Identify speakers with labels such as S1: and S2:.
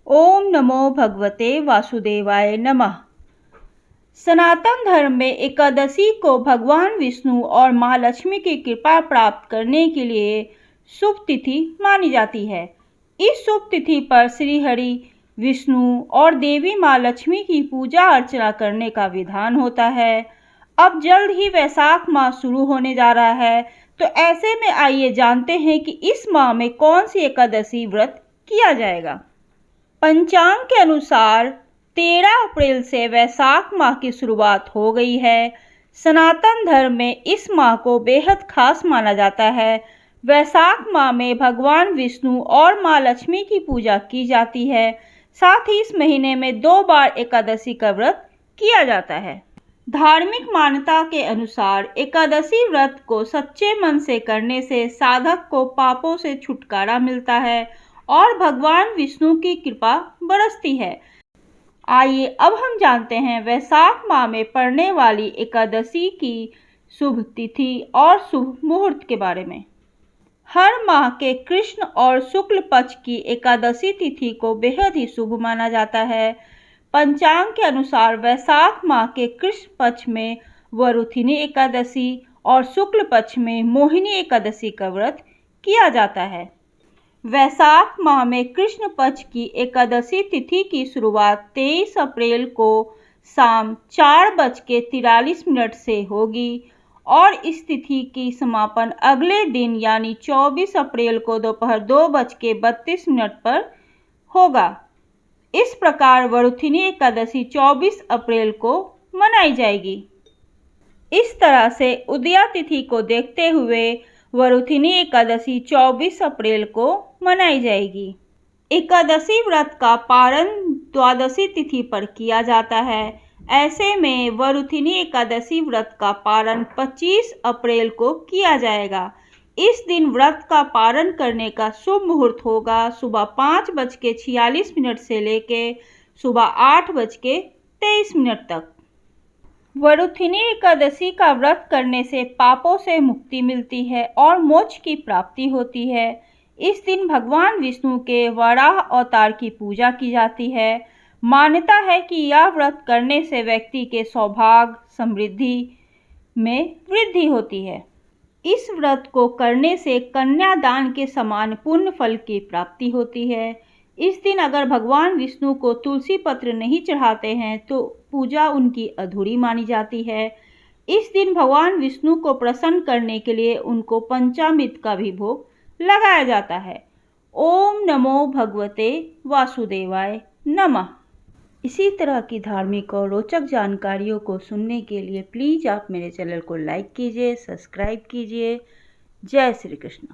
S1: ओम नमो भगवते वासुदेवाय नमः। सनातन धर्म में एकादशी को भगवान विष्णु और माँ लक्ष्मी की कृपा प्राप्त करने के लिए शुभ तिथि मानी जाती है। इस शुभ तिथि पर श्री हरि, विष्णु और देवी माँ लक्ष्मी की पूजा अर्चना करने का विधान होता है। अब जल्द ही वैशाख माह शुरू होने जा रहा है, तो ऐसे में आइए जानते हैं कि इस माह में कौन सी एकादशी व्रत किया जाएगा। पंचांग के अनुसार 13 अप्रैल से वैशाख माह की शुरुआत हो गई है। सनातन धर्म में इस माह को बेहद खास माना जाता है। वैशाख माह में भगवान विष्णु और माँ लक्ष्मी की पूजा की जाती है। साथ ही इस महीने में 2 बार एकादशी का व्रत किया जाता है। धार्मिक मान्यता के अनुसार एकादशी व्रत को सच्चे मन से करने से साधक को पापों से छुटकारा मिलता है और भगवान विष्णु की कृपा बरसती है। आइए अब हम जानते हैं वैशाख माह में पड़ने वाली एकादशी की शुभ तिथि और शुभ मुहूर्त के बारे में। हर माह के कृष्ण और शुक्ल पक्ष की एकादशी तिथि को बेहद ही शुभ माना जाता है। पंचांग के अनुसार वैशाख माह के कृष्ण पक्ष में वरुथिनी एकादशी और शुक्ल पक्ष में मोहिनी एकादशी का व्रत किया जाता है। वैशाख माह में कृष्ण पक्ष की एकादशी तिथि की शुरुआत 23 अप्रैल को शाम 4:43 से होगी और इस तिथि की समापन अगले दिन यानी 24 अप्रैल को दोपहर 2:32 पर होगा। इस प्रकार वरुथिनी एकादशी 24 अप्रैल को मनाई जाएगी। इस तरह से उदया तिथि को देखते हुए वरुथिनी एकादशी 24 अप्रैल को मनाई जाएगी। एकादशी व्रत का पारण द्वादशी तिथि पर किया जाता है। ऐसे में वरुथिनी एकादशी व्रत का पारण 25 अप्रैल को किया जाएगा। इस दिन व्रत का पारण करने का शुभ मुहूर्त होगा सुबह 5:46 से लेके सुबह 8:23 तक। वरुथिनी एकादशी का व्रत करने से पापों से मुक्ति मिलती है और मोक्ष की प्राप्ति होती है। इस दिन भगवान विष्णु के वराह अवतार की पूजा की जाती है। मान्यता है कि यह व्रत करने से व्यक्ति के सौभाग्य समृद्धि में वृद्धि होती है। इस व्रत को करने से कन्यादान के समान पुण्य फल की प्राप्ति होती है। इस दिन अगर भगवान विष्णु को तुलसी पत्र नहीं चढ़ाते हैं तो पूजा उनकी अधूरी मानी जाती है। इस दिन भगवान विष्णु को प्रसन्न करने के लिए उनको पंचामृत का भी भोग लगाया जाता है। ओम नमो भगवते वासुदेवाय नमः। इसी तरह की धार्मिक और रोचक जानकारियों को सुनने के लिए प्लीज़ आप मेरे चैनल को लाइक कीजिए, सब्सक्राइब कीजिए। जय श्री कृष्ण।